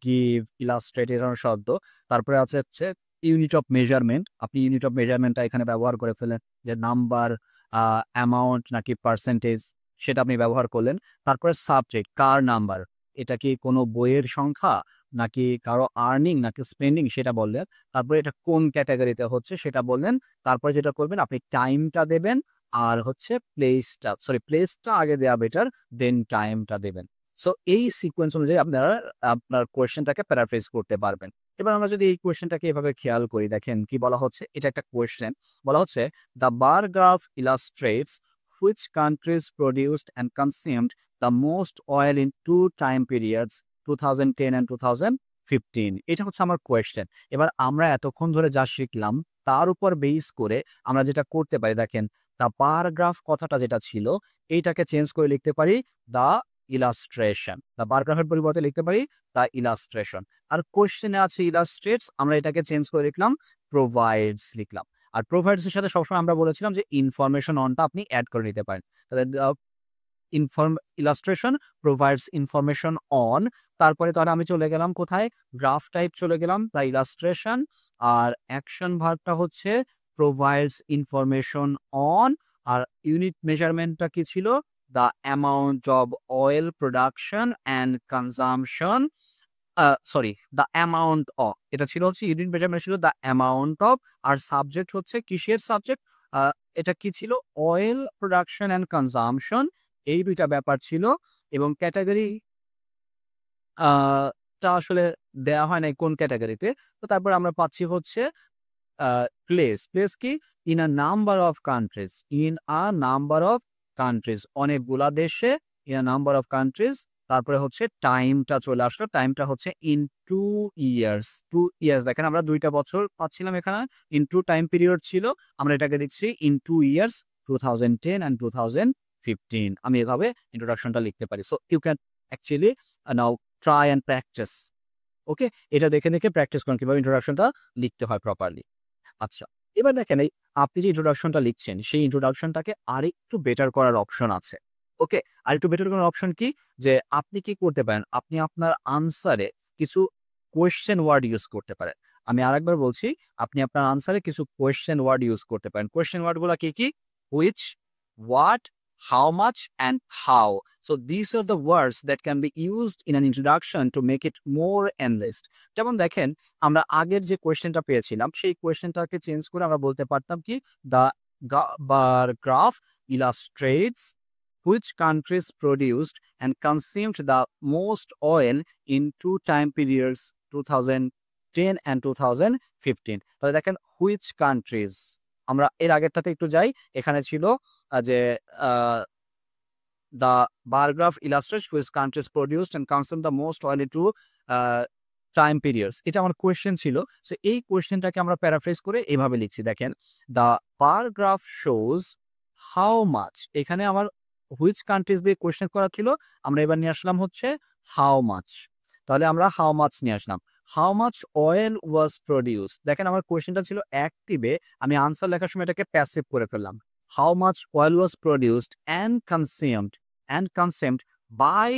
গিভ, ইলাস্ট্রেট এই ধরনের শব্দ। তারপরে আছে হচ্ছে ইউনিট অফ মেজারমেন্ট। আপনি ইউনিট অফ মেজারমেন্টটা এখানে ব্যবহার করে ফেলেন, যে নাম্বার, অ্যামাউন্ট নাকি পার্সেন্টেজ, সেটা আপনি ব্যবহার করলেন। তারপরে সাবজেক্ট, কার নাম্বার, এটা কি কোনো বইয়ের সংখ্যা নাকি কারো আর্নিং নাকি স্পেন্ডিং, সেটা বললেন। তারপরে এটা কোন ক্যাটেগরিতে হচ্ছে সেটা বললেন। তারপরে যেটা করবেন আপনি টাইমটা দেবেন, আর হচ্ছে প্লেসটা আগে দেয়া বেটার, দেন টাইমটা দেবেন। সো এই সিকোয়েন্স অনুযায়ী আপনারা আপনার কোয়েশ্চেনটাকে প্যারাফ্রেজ করতে পারবেন। এবার আমরা যদি এই কোয়েশ্চেনটাকে এভাবে খেয়াল করি, দেখেন কি বলা হচ্ছে, এটা একটা কোয়েশ্চেন। বলা হচ্ছে the bar graph illustrates which countries produced and consumed the most oil in two time periods 2010 and 2015। এটা হচ্ছে আমার কোয়েশ্চেন। এবার আমরা এতক্ষণ ধরে যা শিখলাম তার উপর বেস করে আমরা যেটা করতে পারি, দেখেন দ্য বার গ্রাফ কথাটা যেটা ছিল এইটাকে চেঞ্জ করে লিখতে পারি দ্য ইলাস্ট্রেশন। দ্য বার গ্রাফের পরিবর্তে লিখতে পারি দ্য ইলাস্ট্রেশন। আর কোশ্চেনে আছে ইলাস্ট্রেটস, আমরা এটাকে চেঞ্জ করে লিখলাম প্রোভাইডস লিখলাম। আর প্রোভাইডস এর সাথে সবসময় আমরা বলেছিলাম যে ইনফরমেশন অনটা আপনি অ্যাড করে নিতে পারেন। তাহলে ইলাস্ট্রেশন প্রোভাইডস ইনফরমেশন অন, তারপরে তাহলে আমি চলে গেলাম কোথায়, গ্রাফ টাইপ চলে গেলাম দ্য ইলাস্ট্রেশন, আর অ্যাকশন ভার্বটা হচ্ছে প্রোভাইডস ইনফরমেশন অন, আর ইউনিট মেজারমেন্টটা কি ছিল, the amount of oil production and consumption, sorry the amount of, এটা ছিল হচ্ছে ইউনিট মেজারমেন্ট ছিল দ্য অ্যামাউন্ট অফ, আর সাবজেক্ট হচ্ছে কিসের সাবজেক্ট, এটা কি ছিল, অয়েল প্রোডাকশন অ্যান্ড কনজামশন, এই দুইটা ব্যাপার ছিল। এবং ক্যাটাগরি টা আসলে দেয়া হয় নাই কোন ক্যাটাগরিতে। তো তারপর আমরা পাচ্ছি হচ্ছে প্লেস। প্লেস কি, in a number of countries, in a number of countries, অনেকগুলা দেশে, in a number of countries. তারপরে হচ্ছে টাইমটা চলে আসলো, টাইমটা হচ্ছে ইন 2 ইয়ার্স। 2 ইয়ার্স, দেখেন আমরা 2টা বছর পাচ্ছিলাম এখানে, ইন 2 টাইম পিরিয়ড ছিল, আমরা এটাকে দেখছি ইন 2 ইয়ার্স, 2010 and 2015। আমি এভাবে ইন্ট্রোডাকশনটা লিখতে পারি। So you can actually now try and practice. Okay, এটা দেখে দেখে প্র্যাকটিস করেন কিভাবে ইন্ট্রোডাকশনটা লিখতে হয় প্রপারলি। আচ্ছা, এবার দেখেন এই আপনি যে ইন্ট্রোডাকশনটা লিখছেন সেই ইন্ট্রোডাকশনটাকে আরেকটু বেটার করার অপশন আছে। ওকে, আরেকটু বেটার করার অপশন কি, যে আপনি কি করতে পারেন, আপনি আপনার আনসারে কিছু কোয়েশ্চেন ওয়ার্ড ইউজ করতে পারেন। আমি আরেকবার বলছি, আপনি আপনার আনসারে কিছু কোয়েশ্চেন ওয়ার্ড ইউজ করতে পারেন। কোয়েশ্চেন ওয়ার্ডগুলো কি কি, which, what, how much and how. So these are the words that can be used in an introduction to make it more enlist. যেমন দেখেন আমরা আগের যে কোয়েশ্চেনটা পেয়েছিলাম সেই কোয়েশ্চেনটাকে চেঞ্জ করে আমরা বলতে পারতাম কি, the bar graph illustrates which countries produced and consumed the most oil in 2 time periods 2010 and 2015। তাহলে দেখেন which countries, আমরা এর আগেরটাতে একটু যাই, এখানে ছিল যে the bar graph illustrates which countries produced and consumed the most oil in 2 time periods, এটা আমার কোয়েশ্চেন ছিল। সো এই কোয়েশ্চেনটাকে আমরা প্যারাফ্রেজ করে এভাবে লিখছি, দেখেন the bar graph shows how much, এখানে আমার হুইচ কান্ট্রিজ দিয়ে কোয়েশ্চেন করা ছিল, আমরা এবার নিয়ে আসলাম হচ্ছে হাউ মাচ। তাহলে আমরা হাউ মাচ নিয়ে আসলাম, how much oil was produce. দেখেন আমার কোয়েশ্চেনটা ছিল অ্যাক্টিভে, আমি আনসার লেখার সময় এটাকে প্যাসিভ করে ফেললাম, how much oil was produced and consumed by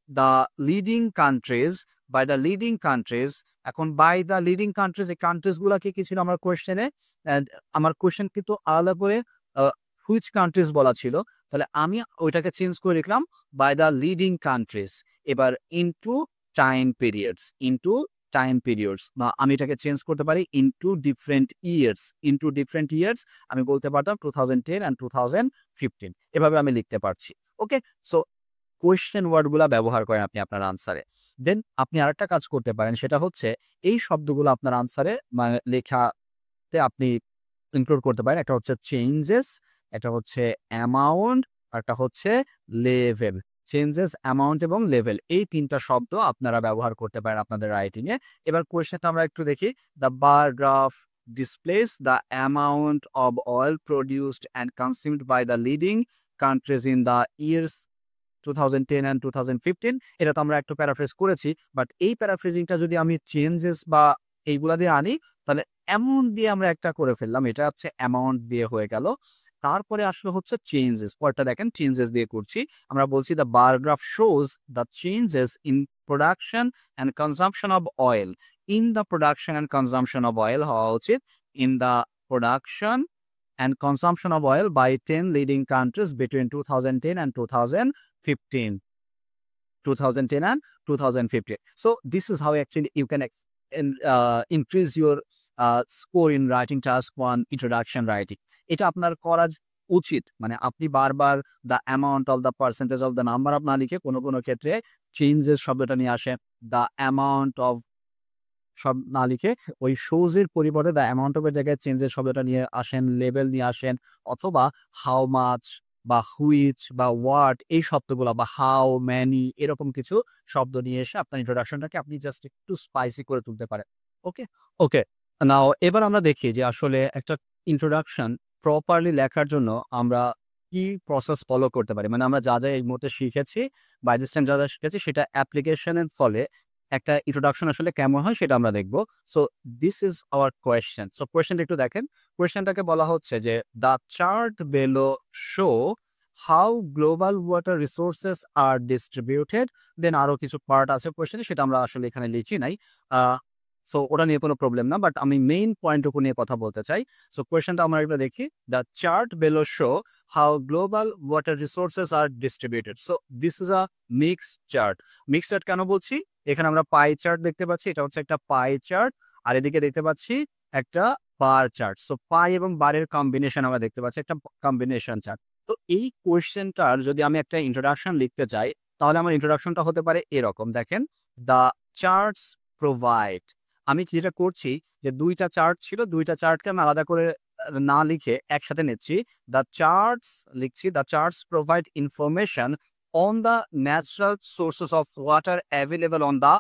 the leading countries, by the leading countries। এখন by the leading countries, এই কান্ট্রিজ গুলা কি ছিল আমার কোয়েশ্চেনে, আমার কোয়েশ্চেন কিন্তু আলাদা করে হুইচ কান্ট্রিজ বলা ছিল, তাহলে আমি ওইটাকে চেঞ্জ করে লিখলাম by the leading countries। এবার into time periods, into time periods, বা আমি এটাকে চেঞ্জ করতে পারি into different years, into different years, আমি বলতে পারতাম 2010 and 2015, এভাবে আমি লিখতে পারছি। ওকে, সো কোয়েশ্চেন ওয়ার্ডগুলা ব্যবহার করেন আপনি আপনার আনসারে। দেন আপনি আরেকটা কাজ করতে পারেন, সেটা হচ্ছে এই শব্দগুলো আপনার আনসারে মানে লেখাতে আপনি ইনক্লুড করতে পারেন। একটা হচ্ছে চেঞ্জেস, একটা হচ্ছে অ্যামাউন্ট, আর একটা হচ্ছে লেভেল। চেঞ্জেস, অ্যামাউন্ট এবং লেভেল, এই 3টা শব্দ আপনারা ব্যবহার করতে পারেন আপনাদের রাইটিং এ। এবার কোয়েশ্চেনটা আমরা একটু দেখি, the bar graph displays the amount of oil produced and consumed by the leading countries in the years 2010 and 2015। এটা তো আমরা একটু প্যারাফ্রেজ করেছি, বাট এই প্যারাফ্রেজিংটা যদি আমি চেঞ্জেস বা এইগুলা দিয়ে আনি, তাহলে অ্যামাউন্ট দিয়ে আমরা একটা করে ফেললাম, এটা হচ্ছে অ্যামাউন্ট দিয়ে হয়ে গেল। তারপরে আসলে হচ্ছে চেঞ্জেস, পরটা দেখেন চেঞ্জেস দিয়ে করছি, আমরা বলছি the bar graph shows the changes in production and consumption of oil, in the production and consumption of oil হওয়া উচিত, in the production and consumption of oil by 10 leading countries between 2010 and 2015। 2010 and 2015। So this is how actually you can increase your score in writing task 1 introduction writing। এটা আপনার করা উচিত, মানে আপনি বারবার the amount of the percentage of the number of না লিখে কোনো কোনো ক্ষেত্রে চেঞ্জেস শব্দটা নিয়ে আসেন, দ্য অ্যামাউন্ট অফ সব না লিখে ওই শোজ এর পরিবর্তে দ্য অ্যামাউন্ট অফ এর জায়গায় চেঞ্জের শব্দটা নিয়ে আসেন, লেভেল নিয়ে আসেন, অথবা হাউ মাচ বা হুইচ বা হোয়াট এই শব্দগুলো, বা হাউ ম্যানি এরকম কিছু শব্দ নিয়ে এসে আপনার ইন্ট্রোডাকশনটাকে আপনি জাস্ট একটু স্পাইসি করে তুলতে পারেন। ওকে ওকে নাও এবার আমরা দেখি যে আসলে একটা ইন্ট্রোডাকশন প্রপারলি লেখার জন্য আমরা কি প্রসেস ফলো করতে পারি। মানে আমরা যা এই মুহূর্তে শিখেছি, বাই দিস টাইম যা শিখেছি সেটা অ্যাপ্লিকেশনের ফলে একটা ইন্ট্রোডাকশন আসলে কেমন হয় সেটা আমরা দেখব। So this is our question. So কোয়েশ্চেনটা একটু দেখেন। কোয়েশ্চেনটাকে বলা হচ্ছে যে the chart below show how global water resources are distributed. Then আরো কিছু পার্ট আছে কোয়েশ্চেনে, সেটা আমরা আসলে এখানে লিখি নাই। সো ওটা নিয়ে কোনো প্রবলেম না, বাট আমি মেইন পয়েন্টটুকু নিয়ে কথা বলতে চাই। সো কোয়েশ্চেনটা আমরা একবার দেখি। The chart below show how global water resources are distributed. So this is a mixed chart. Mixed chart কেন বলছি? এখানে আমরা পাই চার্ট দেখতে পাচ্ছি, এটা হচ্ছে একটা পাই চার্ট, আর এদিকে দেখতে পাচ্ছি একটা বার চার্ট। সো পাই এবং বারের কম্বিনেশন আমরা দেখতে পাচ্ছি, একটা কম্বিনেশন চার্ট। তো এই কোয়েশ্চেনটার যদি আমি একটা ইন্ট্রোডাকশন লিখতে চাই, তাহলে আমার ইন্ট্রোডাকশনটা হতে পারে এরকম। দেখেন, দ্য চার্টস প্রোভাইড। আমি যেটা করছি যে ২ টা চার্ট ছিল, ২ টা চার্টকে আমি আলাদা করে না লিখে একসাথে নিচ্ছি। দ্য চার্টস লিখছি, the charts provide information on the natural sources of water available on the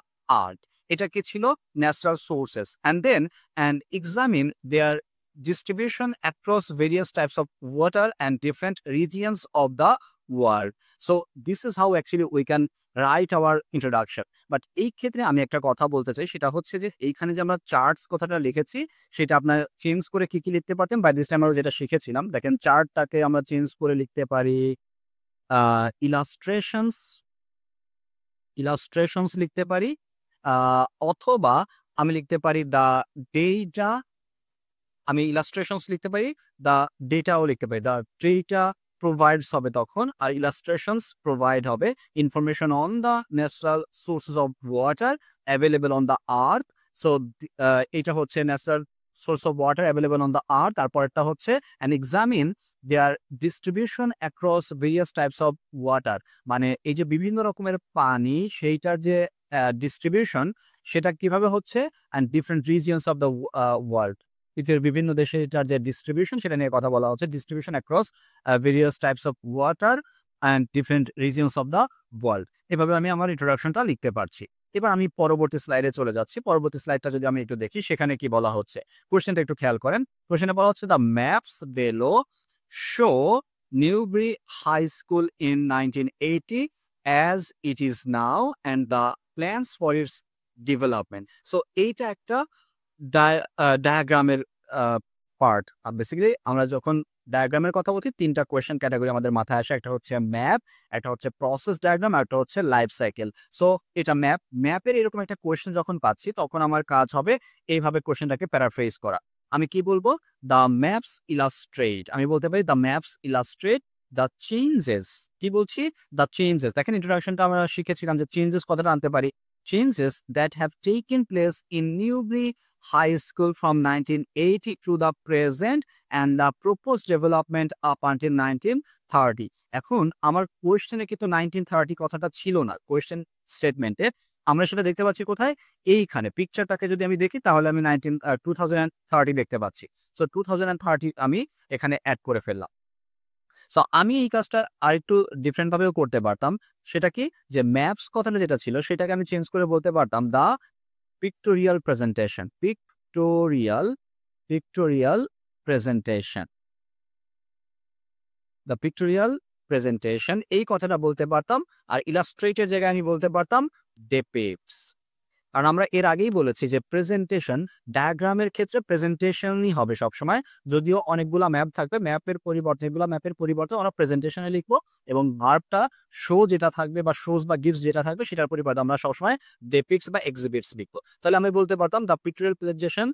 earth. এটা কি ছিল? Natural sources. And examine their distribution across various types of water and different regions of the world. So this is how actually we can write our introduction. But এই ক্ষেত্রে আমি একটা কথা বলতে চাই, সেটা হচ্ছে যে এইখানে যে আমরা চার্টস কথাটা লিখেছি সেটা আপনার চেঞ্জ করে কি লিখতে পারতেন? বাই দিস টাইম আমরা যেটা শিখেছিলাম, দেখেন চার্টটাকে আমরা চেঞ্জ করে লিখতে পারি ইলাস্ট্রেশনস, ইলাস্ট্রেশনস লিখতে পারি, অথবা আমি লিখতে পারি দ্য ডেটা। আমি ইলাস্ট্রেশনস লিখতে পারি, দ্য ডেটাও লিখতে পারি। দ্য ডেটা প্রোভাইডস হবে তখন, আর ইলাস্ট্রেশনস প্রোভাইড হবে information on the natural sources of water available on the earth. So এটা হচ্ছে natural source of water available on the earth. তারপরটা হচ্ছে and examine their distribution across various types of water. মানে এই যে বিভিন্ন রকমের পানি, সেইটার যে ডিস্ট্রিবিউশন সেটা কিভাবে হচ্ছে, and different regions of the world. পৃথিবীর বিভিন্ন দেশে এটার যে ডিস্ট্রিবিউশন সেটা নিয়ে কথা বলা হচ্ছে। Distribution across various types of water and different regions of the world. এভাবে আমি আমার ইন্ট্রোডাকশনটা লিখতে পারছি। এবার আমি পরবর্তী স্লাইডে চলে যাচ্ছি। পরবর্তী স্লাইডটা যদি আমি একটু দেখি, সেখানে কি বলা হচ্ছে, কোয়েশ্চেনটা একটু খেয়াল করেন। কোয়েশ্চেনে বলা হচ্ছে the maps below show Newbury high school in 1980 as it is now and the plans for its development. So এইটা একটা ডায়াগ্রামের পার্ট। আর বেসিক্যালি আমরা যখন ডায়াগ্রামের কথা বলছি, ৩টা কোয়েশ্চেন ক্যাটাগরি আমাদের মাথায় আসে। একটা হচ্ছে ম্যাপ, একটা হচ্ছে প্রসেস ডায়াগ্রাম, আর একটা হচ্ছে লাইফ সাইকেল। সো এটা ম্যাপের এরকম একটা কোয়েশ্চেন যখন পাচ্ছি, তখন আমার কাজ হবে এইভাবে কোয়েশ্চেনটাকে প্যারাফ্রেজ করা। আমি কি বলবো? The maps illustrate. আমি বলতে পারি the maps illustrate the changes. কি বলছি? The changes. দেখেন ইন্ট্রোডাকশনটা আমরা শিখেছিলাম যে চেঞ্জেস কথাটা আনতে পারি। Changes that have taken place in Newbury High School from 1980 to the present and the proposed development up until 1930. এখন আমার কোয়েশ্চেনে কিন্তু 1930 কথাটা ছিল না কোয়েশ্চেন স্টেটমেন্টে। আমরা সেটা দেখতে পাচ্ছি কোথায়? এইখানে পিকচারটাকে যদি আমি দেখি, তাহলে আমি 2030 দেখতে পাচ্ছি। সো 2030 আমি এখানে অ্যাড করে ফেললাম। সো আমি এই কাজটা আরেকটু ডিফারেন্ট ভাবেও করতে পারতাম। সেটা কি? যে ম্যাপস কথাটা যেটা ছিল সেটাকে আমি চেঞ্জ করে বলতে পারতাম the pictorial presentation. Pictorial presentation. The pictorial presentation এই কথাটা বলতে পারতাম। আর ইলাস্ট্রেটের জায়গায় আমি বলতে পারতাম ডেপিক্টস। কারণ আমরা এর আগেই বলেছি যে প্রেজেন্টেশন ডায়াগ্রামের ক্ষেত্রে প্রেজেন্টেশনই হবে সবসময়। যদিও অনেকগুলা ম্যাপ থাকবে, ম্যাপের পরিবর্তে আমরা প্রেজেন্টেশনে লিখবো, এবং ভার্বটা শো যেটা থাকবে বা শোজ বা গিভস যেটা থাকবে সেটার পরিবর্তে আমরা সবসময় ডেপিক্টস বা এক্সিবিটস লিখবো। তাহলে আমি বলতে পারতাম the pictorial presentation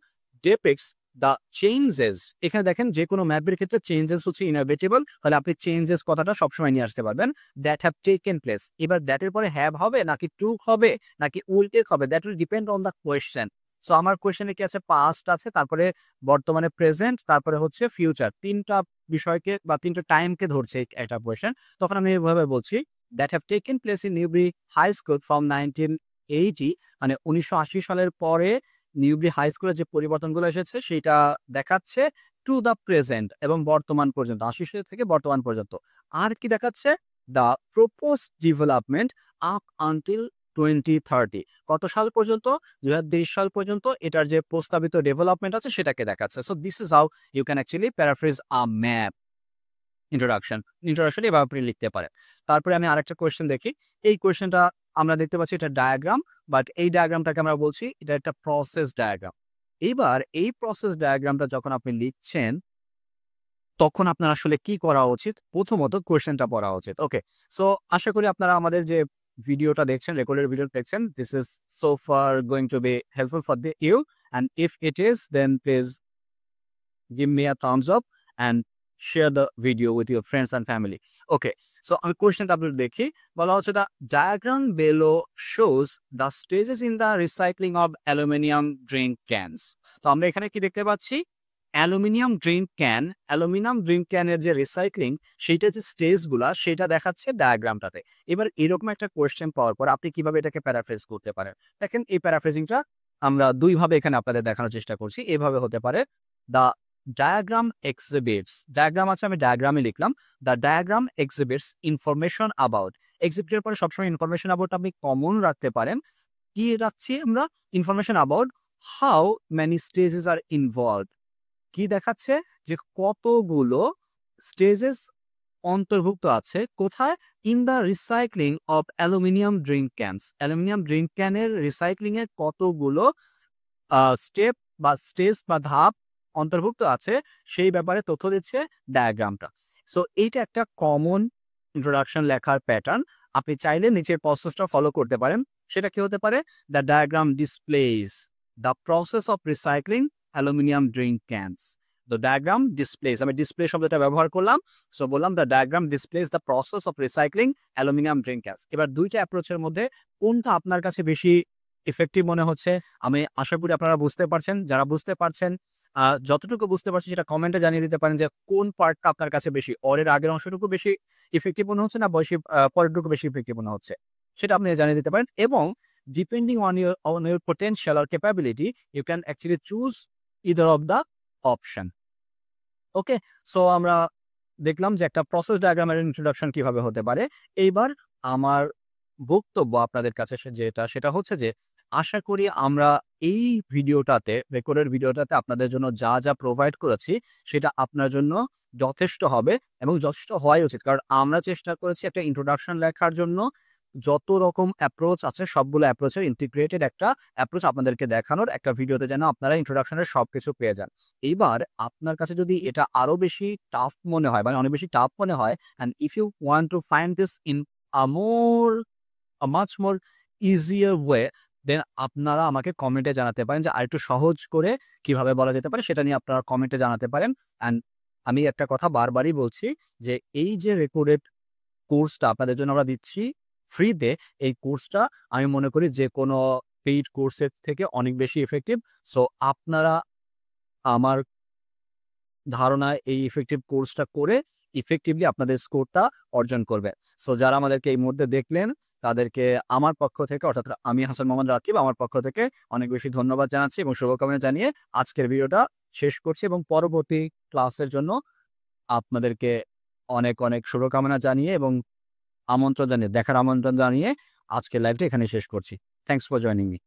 ডেপিক্টস the changes. এখানে দেখেন যে কোনো ম্যাপের ক্ষেত্রে চেঞ্জেস হচ্ছে ইনএভিটেবল, তাহলে আপনি চেঞ্জেস কথাটা সবসময় নিয়ে আসতে পারবেন। That have taken place. এবার দ্যাটের পরে হ্যাভ হবে নাকি টুক হবে নাকি উইল টেক হবে, that will depend on the question. So আমার কোয়েশ্চেনে কি আছে? পাস্ট আছে, তারপরে বর্তমানে প্রেজেন্ট, তারপরে হচ্ছে ফিউচার। ৩টা বিষয়কে বা 3টা টাইমকে ধরছে একটা কোয়েশ্চেন। তখন আমি এভাবে বলছি that have taken place in Newbury high school from 1980, মানে 1980 সালের পরে নিউব্রি হাই স্কুলের যে পরিবর্তনগুলো এসেছে সেটা দেখাচ্ছে টু দ্য প্রেজেন্ট, এবং বর্তমান পর্যন্ত, 80 সাল থেকে বর্তমান পর্যন্ত। আর কি দেখাচ্ছে? The proposed development up until 2030 কত সাল পর্যন্ত 2030 সাল পর্যন্ত এটার যে প্রস্তাবিত ডেভেলপমেন্ট আছে সেটাকে দেখাচ্ছে। So this is how you can actually paraphrase a map. Introduction এভাবে আপনি লিখতে পারেন। তারপরে আমি আরেকটা কোয়েশ্চেন দেখি। এই কোয়েশ্চেনটা আমরা দেখতে পাচ্ছি এটা ডায়াগ্রাম, বাট এই ডায়াগ্রামটাকে আমরা বলছি এটা একটা প্রসেস ডায়াগ্রাম। এইবার এই প্রসেস ডায়াগ্রামটা যখন আপনি লিখছেন তখন আপনার আসলে কি করা উচিত? প্রথমত কোয়েশ্চেনটা পড়া উচিত। ওকে। সো আশা করি আপনারা আমাদের যে ভিডিওটা দেখছেন, রেকর্ডেড ভিডিও দেখছেন, this is so far going to be helpful for you, and if it is then please give me a thumbs up and share the video with your friends and family. Okay, so আমি কোয়েশ্চেনটা আপনাদের দেখি। বলা হচ্ছে the diagram below shows the stages in the recycling of aluminum drink cans. তো আমরা এখানে কি দেখতে পাচ্ছি? অ্যালুমিনিয়াম ড্রিঙ্ক ক্যানের যে রিসাইক্লিং সেইটা যে স্টেজগুলা সেটা দেখাচ্ছে ডায়াগ্রামটাতে। এবার এরকম একটা কোয়েশ্চেন পাওয়ার পর আপনি কিভাবে এটাকে প্যারাফ্রেজ করতে পারেন? দেখেন এই প্যারাফ্রেজিংটা আমরা দুইভাবে এখানে আপনাদের দেখানোর চেষ্টা করছি। এভাবে হতে পারে, দ্য ডায়াগ্রাম এক্সিবিটস, ডায়াগ্রাম আছে আমি ডায়াগ্রামে লিখলাম, the diagram exhibits information about. এক্সিবিটের পরে সবসময় ইনফরমেশন অ্যাবাউট আপনি কমন রাখতে পারেন। কি রাখছি আমরা? Information about how many stages are involved. কি দেখাচ্ছে? যে কতগুলো স্টেজেস অন্তর্ভুক্ত আছে কোথায়? In the recycling of aluminium drink cans. Aluminium drink ক্যানের রিসাইক্লিং এ কতগুলো স্টেপ বা স্টেজ বা ধাপ অন্তর্ভুক্ত আছে সেই ব্যাপারে তথ্য দিচ্ছে ডায়াগ্রামটা। সো এইটা একটা কমন ইন্ট্রোডাকশন লেখার প্যাটার্ন। আপনি চাইলে নিচের প্রসেসটা ফলো করতে পারেন। সেটা কি হতে পারে? The diagram displays the process of recycling aluminium drink cans. The diagram displays, আমি ডিসপ্লে শব্দটা ব্যবহার করলাম। সো বললাম the diagram displays the process of recycling aluminium drink cans. এবার দুইটা অ্যাপ্রোচের মধ্যে কোনটা আপনার কাছে বেশি ইফেক্টিভ মনে হচ্ছে? আমি আশা করি আপনারা বুঝতে পারছেন। যারা বুঝতে পারছেন, যতটুকু বুঝতে পারছি সেটা কমেন্টে জানিয়ে দিতে পারেন যে কোন পার্টটা আপনার কাছে বেশি, অরের আগের অংশটুকু বেশি ইফেক্টিভ মনে হচ্ছে না পরেরটুকু বেশি ইফেক্টিভ মনে হচ্ছে, সেটা আপনি জানিয়ে দিতে পারেন। এবং depending on your potential or capability you can actually choose either of the option. Okay, so আমরা দেখলাম যে একটা প্রসেস ডায়াগ্রামের ইন্ট্রোডাকশন কিভাবে হতে পারে। এইবার আমার বক্তব্য আপনাদের কাছে সেটা হচ্ছে যে আশা করি আমরা এই ভিডিওটাতে, রেকর্ডের ভিডিওটাতে আপনাদের জন্য যা যা প্রোভাইড করেছি সেটা আপনার জন্য যথেষ্ট হবে এবং যথেষ্ট হওয়াই উচিত। কারণ আমরা চেষ্টা করেছি একটা ইন্ট্রোডাকশন লেখার জন্য যত রকম অ্যাপ্রোচ আছে সবগুলো অ্যাপ্রোচের ইন্টিগ্রেটেড একটা অ্যাপ্রোচ আপনাদেরকে দেখানোর, একটা ভিডিওতে যেন আপনারা ইন্ট্রোডাকশনের সবকিছু পেয়ে যান। এইবার আপনার কাছে যদি এটা আরো বেশি টাফ মনে হয়, মানে অনেক বেশি টাফ মনে হয়, and if you want to find this in a much more easier way, then আপনারা আমাকে কমেন্টে জানাতে পারেন যে আরেকটু সহজ করে কিভাবে বলা যেতে পারে, সেটা নিয়ে আপনারা কমেন্টে জানাতে পারেন। অ্যান্ড আমি একটা কথা বারবারই বলছি যে এই যে রেকর্ডেড কোর্সটা আপনাদের জন্য আমরা দিচ্ছি ফ্রিতে, এই কোর্সটা আমি মনে করি যে কোনো পেইড কোর্সের থেকে অনেক বেশি ইফেক্টিভ। সো আপনারা আমার ধারণায় এই ইফেক্টিভ কোর্সটা করে ইফেক্টিভলি আপনাদের স্কোরটা অর্জন করবে। সো যারা আমাদেরকে এই মুহূর্তে দেখলেন তাদেরকে আমার পক্ষ থেকে, অর্থাৎ আমি হাসান মোহাম্মদ রাকিব, আমার পক্ষ থেকে অনেক বেশি ধন্যবাদ জানাচ্ছি এবং শুভকামনা জানিয়ে আজকের ভিডিওটা শেষ করছি এবং পরবর্তী ক্লাসের জন্য আপনাদেরকে অনেক অনেক শুভকামনা জানিয়ে এবং দেখার আমন্ত্রণ জানিয়ে আজকের লাইভটা এখানে শেষ করছি। Thanks for joining me.